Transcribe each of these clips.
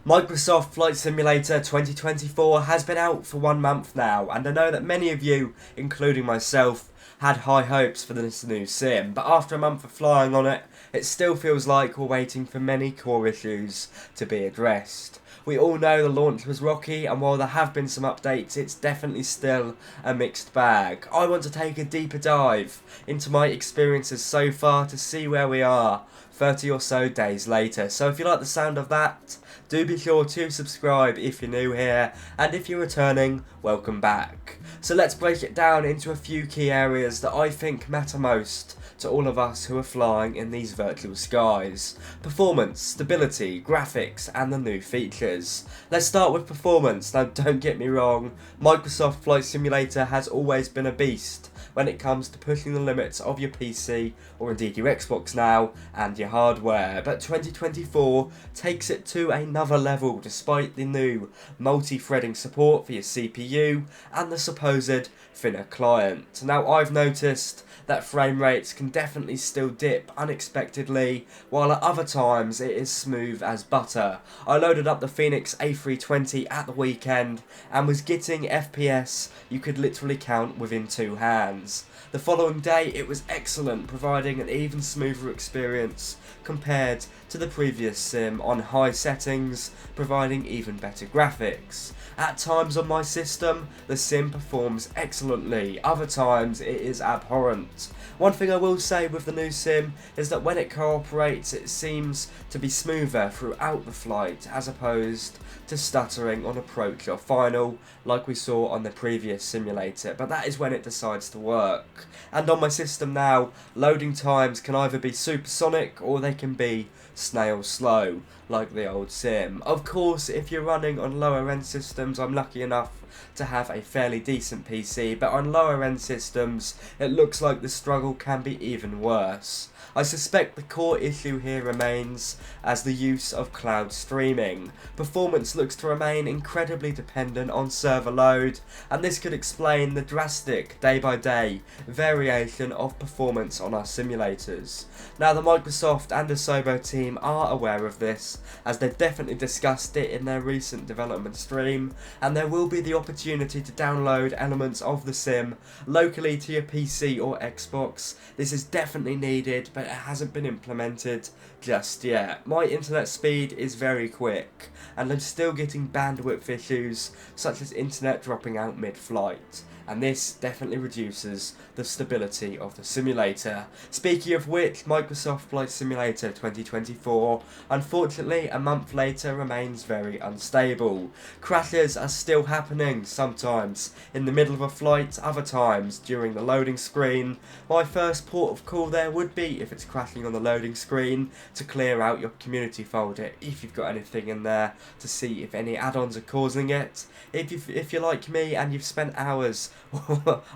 Microsoft Flight Simulator 2024 has been out for 1 month now, and I know that many of you, including myself, had high hopes for this new sim, but after a month of flying on it, it still feels like we're waiting for many core issues to be addressed. We all know the launch was rocky, and while there have been some updates, it's definitely still a mixed bag. I want to take a deeper dive into my experiences so far to see where we are 30 or so days later. So if you like the sound of that, do be sure to subscribe if you're new here, and if you're returning, welcome back. So let's break it down into a few key areas that I think matter most to all of us who are flying in these virtual skies. Performance, stability, graphics, and the new features. Let's start with performance. Now don't get me wrong, Microsoft Flight Simulator has always been a beast when it comes to pushing the limits of your PC, or indeed your Xbox now, and your hardware, but 2024 takes it to another level despite the new multi-threading support for your CPU and the supposed thinner client. Now I've noticed that frame rates can definitely still dip unexpectedly, while at other times it is smooth as butter. I loaded up the Phoenix A320 at the weekend and was getting FPS you could literally count within two hands. The following day it was excellent, providing an even smoother experience compared to the previous sim on high settings, providing even better graphics. At times on my system, the sim performs excellently, other times it is abhorrent. One thing I will say with the new sim is that when it cooperates, it seems to be smoother throughout the flight as opposed to stuttering on approach or final like we saw on the previous simulator, but that is when it decides to work. And on my system now, loading times can either be supersonic or they can be snail slow like the old sim. Of course, if you're running on lower end systems, I'm lucky enough to have a fairly decent PC, but on lower end systems it looks like the struggle can be even worse. I suspect the core issue here remains as the use of cloud streaming. Performance looks to remain incredibly dependent on server load, and this could explain the drastic day-by-day variation of performance on our simulators. Now the Microsoft and Asobo team are aware of this, as they've definitely discussed it in their recent development stream, and there will be the opportunity to download elements of the sim locally to your PC or Xbox. This is definitely needed, but it hasn't been implemented just yet. My internet speed is very quick, and I'm still getting bandwidth issues such as internet dropping out mid-flight, and this definitely reduces the stability of the simulator. Speaking of which, Microsoft Flight Simulator 2024, unfortunately a month later, remains very unstable. Crashes are still happening, sometimes in the middle of a flight, other times during the loading screen. My first port of call there would be, if it's crashing on the loading screen, to clear out your community folder if you've got anything in there to see if any add-ons are causing it. If you're like me and you've spent hours,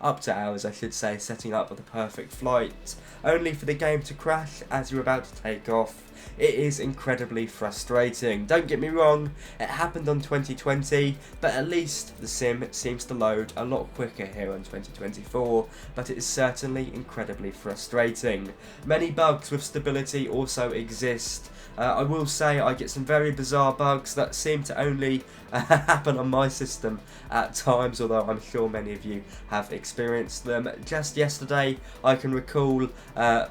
up to hours I should say, setting up the perfect flight, only for the game to crash as you're about to take off, it is incredibly frustrating. Don't get me wrong, it happened on 2020, but at least the sim seems to load a lot quicker here on 2024, but it is certainly incredibly frustrating. Many bugs with stability also exist. I will say I get some very bizarre bugs that seem to only happen on my system at times, although I'm sure many of you have experienced them. Just yesterday I can recall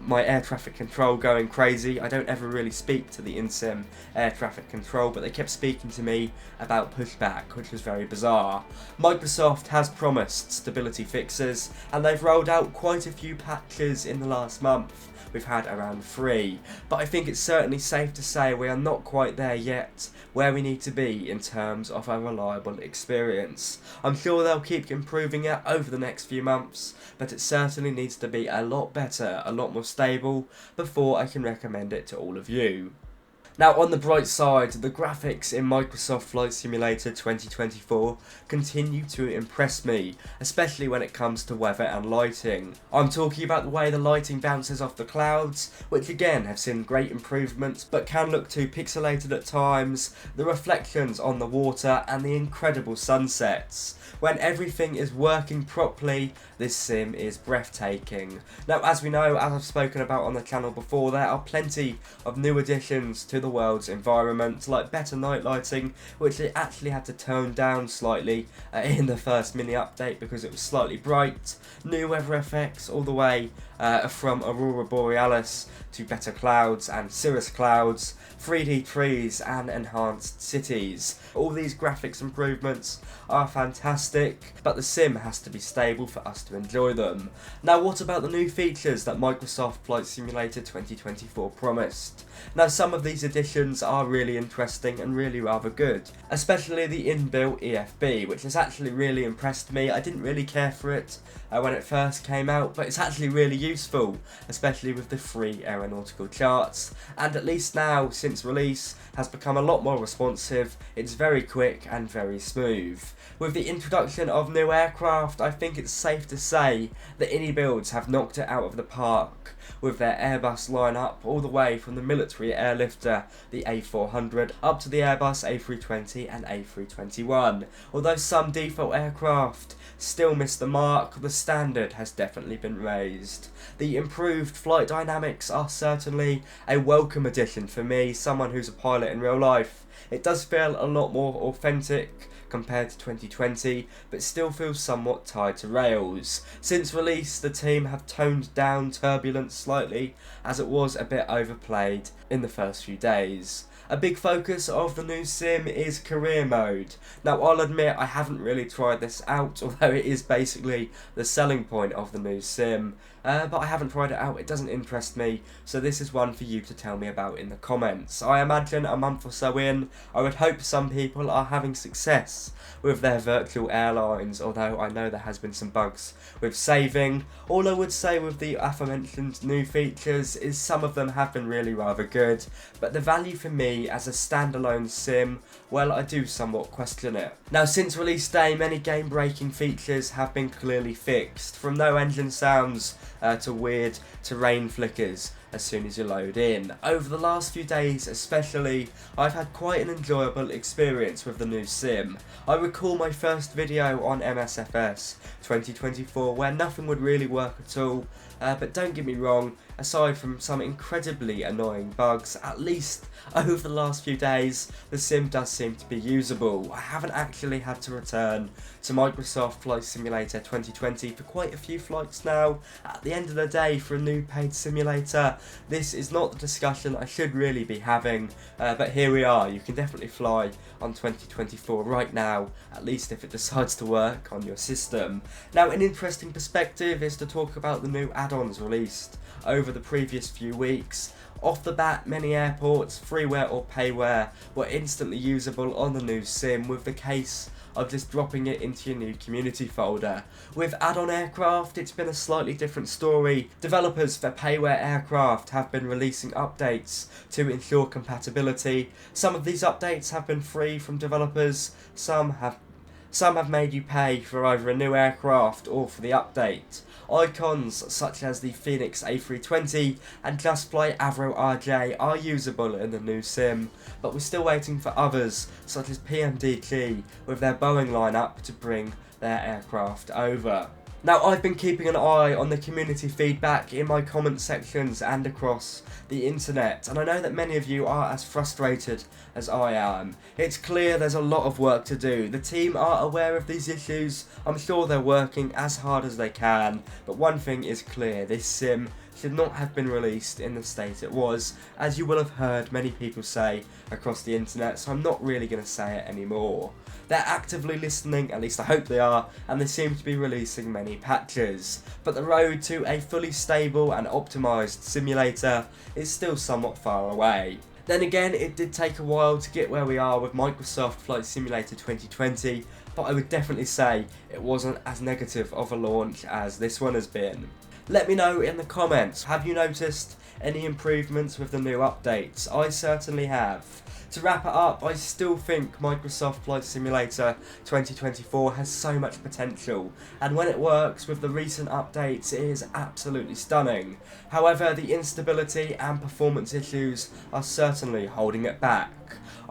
my air traffic control going crazy. I don't ever really speak to the in-sim air traffic control, but they kept speaking to me about pushback, which was very bizarre. Microsoft has promised stability fixes, and they've rolled out quite a few patches in the last month. We've had around 3, but I think it's certainly safe to say we are not quite there yet where we need to be in terms of a reliable experience. I'm sure they'll keep improving it over the next few months, but it certainly needs to be a lot better, a lot more stable, before I can recommend it to all of you. Now on the bright side, the graphics in Microsoft Flight Simulator 2024 continue to impress me, especially when it comes to weather and lighting. I'm talking about the way the lighting bounces off the clouds, which again have seen great improvements but can look too pixelated at times, the reflections on the water and the incredible sunsets. When everything is working properly, this sim is breathtaking. Now as we know, as I've spoken about on the channel before, there are plenty of new additions to the the world's environment, like better night lighting, which it actually had to tone down slightly in the first mini update because it was slightly bright, new weather effects all the way from Aurora Borealis to better clouds and cirrus clouds, 3D trees and enhanced cities. All these graphics improvements are fantastic, but the sim has to be stable for us to enjoy them. Now, what about the new features that Microsoft Flight Simulator 2024 promised? Now, some of these additions are really interesting and really rather good, especially the inbuilt EFB, which has actually really impressed me. I didn't really care for it when it first came out, but it's actually really useful, especially with the free aeronautical charts, and at least now, since release, has become a lot more responsive. It's very quick and very smooth. With the introduction of new aircraft, I think it's safe to say that indie builds have knocked it out of the park, with their Airbus lineup all the way from the military airlifter, the A400, up to the Airbus A320 and A321. Although some default aircraft still miss the mark, the standard has definitely been raised. The improved flight dynamics are certainly a welcome addition for me, someone who's a pilot in real life. It does feel a lot more authentic compared to 2020, but still feels somewhat tied to rails. Since release, the team have toned down turbulence slightly, as it was a bit overplayed in the first few days. A big focus of the new sim is career mode. Now, I'll admit I haven't really tried this out, although it is basically the selling point of the new sim. But I haven't tried it out, it doesn't interest me, so this is one for you to tell me about in the comments. I imagine a month or so in, I would hope some people are having success with their virtual airlines, although I know there has been some bugs with saving. All I would say with the aforementioned new features is some of them have been really rather good, but the value for me as a standalone sim, well, I do somewhat question it. Now, since release day, many game-breaking features have been clearly fixed, from no engine sounds to weird terrain flickers as soon as you load in. Over the last few days especially, I've had quite an enjoyable experience with the new sim. I recall my first video on MSFS 2024 where nothing would really work at all, but don't get me wrong, aside from some incredibly annoying bugs, at least over the last few days, the sim does seem to be usable. I haven't actually had to return to Microsoft Flight Simulator 2020 for quite a few flights now. At the end of the day, for a new paid simulator, this is not the discussion I should really be having, but here we are. You can definitely fly on 2024 right now, at least if it decides to work on your system. Now, an interesting perspective is to talk about the new add-ons released over the previous few weeks. Off the bat, many airports, freeware or payware, were instantly usable on the new sim, with the case of just dropping it into your new community folder. With add-on aircraft, it's been a slightly different story. Developers for payware aircraft have been releasing updates to ensure compatibility. Some of these updates have been free from developers, some have made you pay for either a new aircraft or for the update. Icons such as the Phoenix A320 and Just Fly Avro RJ are usable in the new sim, but we're still waiting for others such as PMDG with their Boeing lineup to bring their aircraft over. Now, I've been keeping an eye on the community feedback in my comment sections and across the internet, and I know that many of you are as frustrated as I am. It's clear there's a lot of work to do. The team are aware of these issues. I'm sure they're working as hard as they can, but one thing is clear: this sim should not have been released in the state it was, as you will have heard many people say across the internet, so I'm not really going to say it anymore. They're actively listening, at least I hope they are, and they seem to be releasing many patches. But the road to a fully stable and optimised simulator is still somewhat far away. Then again, it did take a while to get where we are with Microsoft Flight Simulator 2020, but I would definitely say it wasn't as negative of a launch as this one has been. Let me know in the comments, have you noticed any improvements with the new updates? I certainly have. To wrap it up, I still think Microsoft Flight Simulator 2024 has so much potential, and when it works with the recent updates, it is absolutely stunning. However, the instability and performance issues are certainly holding it back.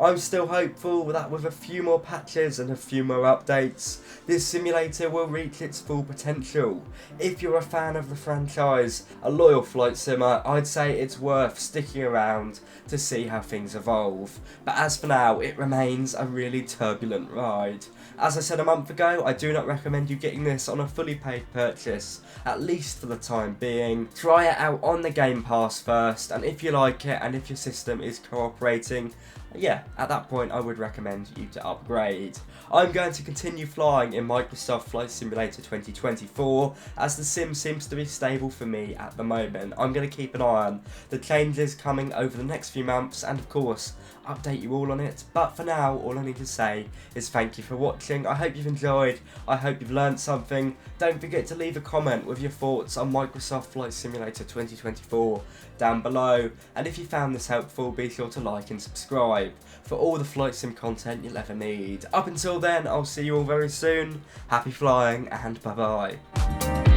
I'm still hopeful that with a few more patches and a few more updates, this simulator will reach its full potential. If you're a fan of the franchise, a loyal flight simmer, I'd say it's worth sticking around to see how things evolve. But as for now, it remains a really turbulent ride. As I said a month ago, I do not recommend you getting this on a fully paid purchase, at least for the time being. Try it out on the Game Pass first, and if you like it and if your system is cooperating, yeah, at that point I would recommend you to upgrade. I'm going to continue flying in Microsoft Flight Simulator 2024 as the sim seems to be stable for me at the moment. I'm going to keep an eye on the changes coming over the next few months and of course update you all on it. But for now, all I need to say is thank you for watching. I hope you've enjoyed, I hope you've learned something. Don't forget to leave a comment with your thoughts on Microsoft Flight Simulator 2024 down below, and if you found this helpful, be sure to like and subscribe for all the flight sim content you'll ever need. Up until then, I'll see you all very soon. Happy flying and bye bye.